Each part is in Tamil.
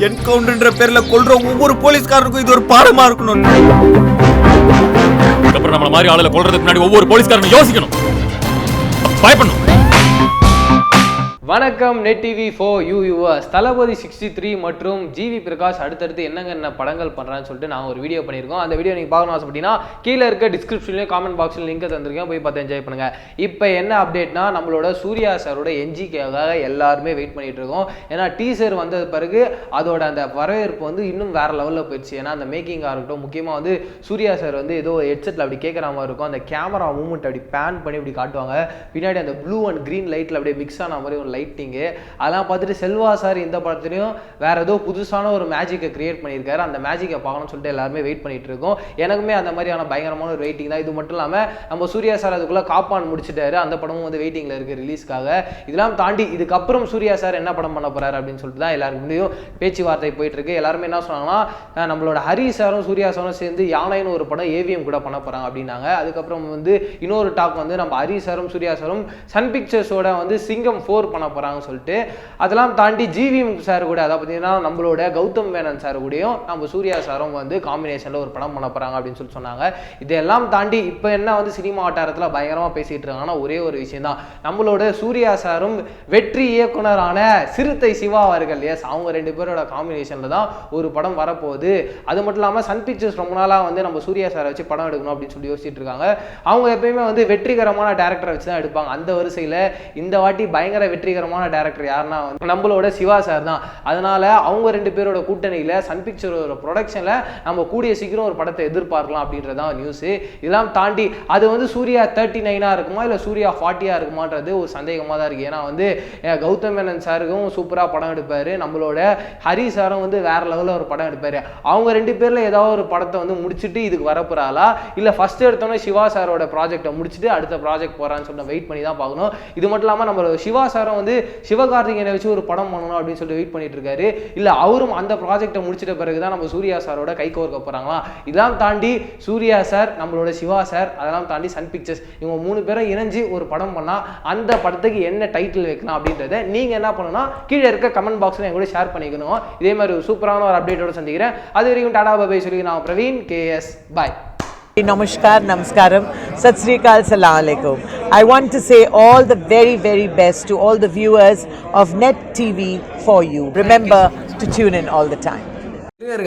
என்கவுண்டர்ன்ற பேர்ல கொல்ற ஒவ்வொரு போலீஸ்காரருக்கும் இது ஒரு பாடமா இருக்கணும். அதுக்கப்புறம் நம்மள மாதிரி ஆளுல கொல்றதுக்கு முன்னாடி ஒவ்வொரு போலீஸ்காரனும் யோசிக்கணும், பயப்படணும். வணக்கம் net TV for you yours. Thalapathy 63 மற்றும் ஜிவி பிரகாஷ் அடுத்தடுத்து என்னென்ன படங்கள் பண்ணுறான்னு சொல்லிட்டு நாங்கள் ஒரு வீடியோ பண்ணியிருக்கோம். அந்த வீடியோ நீங்கள் பார்க்கணும் ஆசைப்பட்டீங்கன்னா கீழே இருக்க டிஸ்கிரிப்ஷன்லேயும் காமெண்ட் பாக்ஸில் லிங்க் தந்திருக்கேன், போய் பார்த்து என்ஜாய் பண்ணுங்கள். இப்போ என்ன அப்டேட்னா, நம்மளோட சூர்யா சாரோட என்ஜிக்காக எல்லாருமே வெயிட் பண்ணிட்டு இருக்கோம். ஏன்னா டீசர் வந்தது பிறகு அதோட அந்த வரவேற்பு வந்து இன்னும் வேற லெவலில் போயிடுச்சு. ஏன்னா அந்த மேக்கிங்காக இருக்கட்டும், முக்கியமாக வந்து சூர்யா சார் வந்து ஏதோ ஹெட்செட்டில் அப்படி கேட்குற மாதிரி இருக்கும். அந்த கேமரா மூவ்மெண்ட் அப்படி பேன் பண்ணி அப்படி காட்டுவாங்க. பின்னாடி அந்த ப்ளூ அண்ட் க்ரீன் லைட்டில் அப்படியே மிக்ஸ் ஆன மாதிரி ஒரு லைட்டிங்கு அதெல்லாம் பார்த்துட்டு செல்வா சார் இந்த படத்துலையும் வேற ஏதோ புதுசான ஒரு மேஜிக்கை கிரியேட் பண்ணியிருக்காரு. அந்த மேஜிக்கை பார்க்கணும்னு சொல்லிட்டு எல்லாருமே வெயிட் பண்ணிட்டு இருக்கோம். எனக்குமே அந்த மாதிரியான பயங்கரமான ஒரு வெயிட்டிங் தான். இது மட்டும் இல்லாமல் நம்ம சூர்யா சார் அதுக்குள்ளே காப்பான் முடிச்சுட்டாரு, அந்த படமும் வந்து வெயிட்டிங்கில் இருக்குது ரிலீஸ்க்காக. இதெல்லாம் தாண்டி இதுக்கப்புறம் சூர்யா சார் என்ன படம் பண்ண போறாரு அப்படின்னு சொல்லிட்டு தான் எல்லாருக்கும் பேச்சுவார்த்தை போயிட்டு இருக்கு. எல்லாருமே என்ன சொன்னாங்கன்னா, நம்மளோட ஹரி சாரும் சூர்யா சாரும் சேர்ந்து யானைன்னு ஒரு படம் ஏவிஎம் கூட பண்ண போறாங்க அப்படின்னாங்க. அதுக்கப்புறம் வந்து இன்னொரு டாக் வந்து நம்ம ஹரி சாரும் சூர்யா சாரும் சன் பிக்சர்ஸோட வந்து சிங்கம் 4 பண்ண போறாங்கன்னு சொல்லிட்டு, அதெல்லாம் தாண்டி ஜிவி சார் கூட, அதாவது பார்த்தீங்கன்னா நம்மளோட கௌதம் மேனன் சார் கூடயும் நம்ம சூர்யா சாரும் வந்து காம்பினேஷனில் ஒரு படம் பண்ண போகிறாங்க அப்படின்னு சொல்லி சொன்னாங்க. இதெல்லாம் தாண்டி இப்போ என்ன வந்து சினிமா வட்டாரத்தில் பயங்கரமாக பேசிகிட்டு இருக்காங்கன்னா, ஒரே ஒரு விஷயம் தான், நம்மளோட சூர்யா சாரும் வெற்றி இயக்குனரான சிறுத்தை சிவா அவர்கள், எஸ் அவங்க ரெண்டு பேரோட காம்பினேஷனில் தான் ஒரு படம் வரப்போகுது. அது மட்டும் இல்லாமல் சன் பிக்சர்ஸ் ரொம்ப நாளாக வந்து நம்ம சூர்யா சாரை வச்சு படம் எடுக்கணும் அப்படின்னு சொல்லி யோசிச்சுட்டு இருக்காங்க. அவங்க எப்பயுமே வந்து வெற்றிகரமான டேரக்டரை வச்சு தான் எடுப்பாங்க. அந்த வரிசையில் இந்த வாட்டி பயங்கர வெற்றிகரமான டேரக்டர் யாருன்னா நம்மளோட சிவா சார் தான். அதனால அவங்க ரெண்டு பேரோட கூட்டணியில சன் பிக்சரோட ப்ரொடக்ஷன்ல நம்ம கூடிய சீக்கிரம் ஒரு படத்தை எதிர்பார்க்கலாம் அப்படின்றதான் நியூஸ். இதெல்லாம் தாண்டி அது வந்து சூர்யா 39 இருக்குமா இல்லை சூர்யா 40 இருக்குமான்றது ஒரு சந்தேகமாக தான் இருக்கு. ஏன்னா வந்து கௌதம் மேனன் சாருக்கும் சூப்பராக படம் எடுப்பாரு, நம்மளோட ஹரி சாரும் வந்து வேற லெவலில் ஒரு படம் எடுப்பாரு. அவங்க ரெண்டு பேர்ல ஏதாவது ஒரு படத்தை வந்து முடிச்சுட்டு இதுக்கு வரப்போறாளா இல்லை ஃபர்ஸ்ட் எடுத்தோன்னே சிவா சாரோட ப்ராஜெக்டை முடிச்சுட்டு அடுத்த ப்ராஜெக்ட் போறான்னு சொல்லி வெயிட் பண்ணி தான் பார்க்கணும். இது மட்டும் இல்லாமல் நம்ம சிவா சாரும் வந்து சிவகார்த்திகேயனை வச்சு ஒரு படம் பண்ணணும் அப்படின்னு சொல்லிட்டு வெயிட் பண்ணிட்டு இருக்காரு. இல்ல அவரும் அந்த ப்ராஜெக்டை முடிச்சிட்ட பிறகுதான் நம்ம சூர்யா சாரோட கை கோர்க்க போறாங்களா. இதெல்லாம் தாண்டி சூர்யா சார், நம்மளோட சிவா சார், அதெல்லாம் தாண்டி சன் பிக்சர்ஸ், இவங்க 3 பேரும் இணைஞ்சு ஒரு படம் பண்ணா அந்த படத்துக்கு என்ன டைட்டில் வைக்கலாம் அப்படின்றத நீங்க என்ன பண்ணணும்னா கீழே இருக்க கமெண்ட் பாக்ஸ்ல என் கூட ஷேர் பண்ணிக்கணும். இதே மாதிரி ஒரு சூப்பரான ஒரு அப்டேட்டோட சந்திக்கிறேன். அது வரைக்கும் டாடா பை சொல்லி நான் Praveen KS. Bye. Namaskar, Namaskaram, Sat Sri Akal, Assalamu Alaikum. I want to say all the very, very best to all the viewers of Net TV for you. Remember to tune in all the time.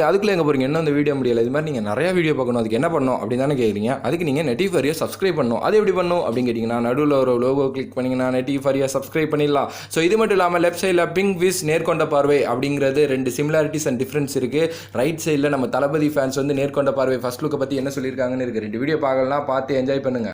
அதுக்குள்ள எங்கே போகிறீங்க, என்ன அந்த வீடியோ முடியலை, இது மாதிரி நீங்கள் நிறையா வீடியோ பார்க்கணும், அதுக்கு என்ன பண்ணணும் அப்படின்னு தானே கேட்குறீங்க. அதுக்கு நீங்கள் நெட்டிஃபரியை சப்ஸ்கிரைப் பண்ணணும். அது எப்படி பண்ணணும் அப்படின்னு கேட்டிங்கன்னா, நடுவில் ஒரு லோகோ கிளிக் பண்ணிங்கன்னா நெட்டிஃபரியை சப்ஸ்கிரைப் பண்ணிடலாம். ஸோ இது மட்டும் இல்லாமல் லெஃப்ட் சைடில் பிங் விஸ் நேர்கொண்ட பார்வை அப்படிங்கிறது 2 சிமிலாரிட்டிஸ் அண்ட் டிஃப்ரென்ஸ் இருக்குது. ரைட் சைடில் நம்ம தளபதி ஃபேன்ஸ் வந்து நேர்கொண்ட பார்வை ஃபர்ஸ்ட் லுக்கை பற்றி என்ன சொல்லியிருக்காங்கன்னு இருக்குது. 2 வீடியோ பார்க்கலாம், பார்த்து என்ஜாய் பண்ணுங்கள்.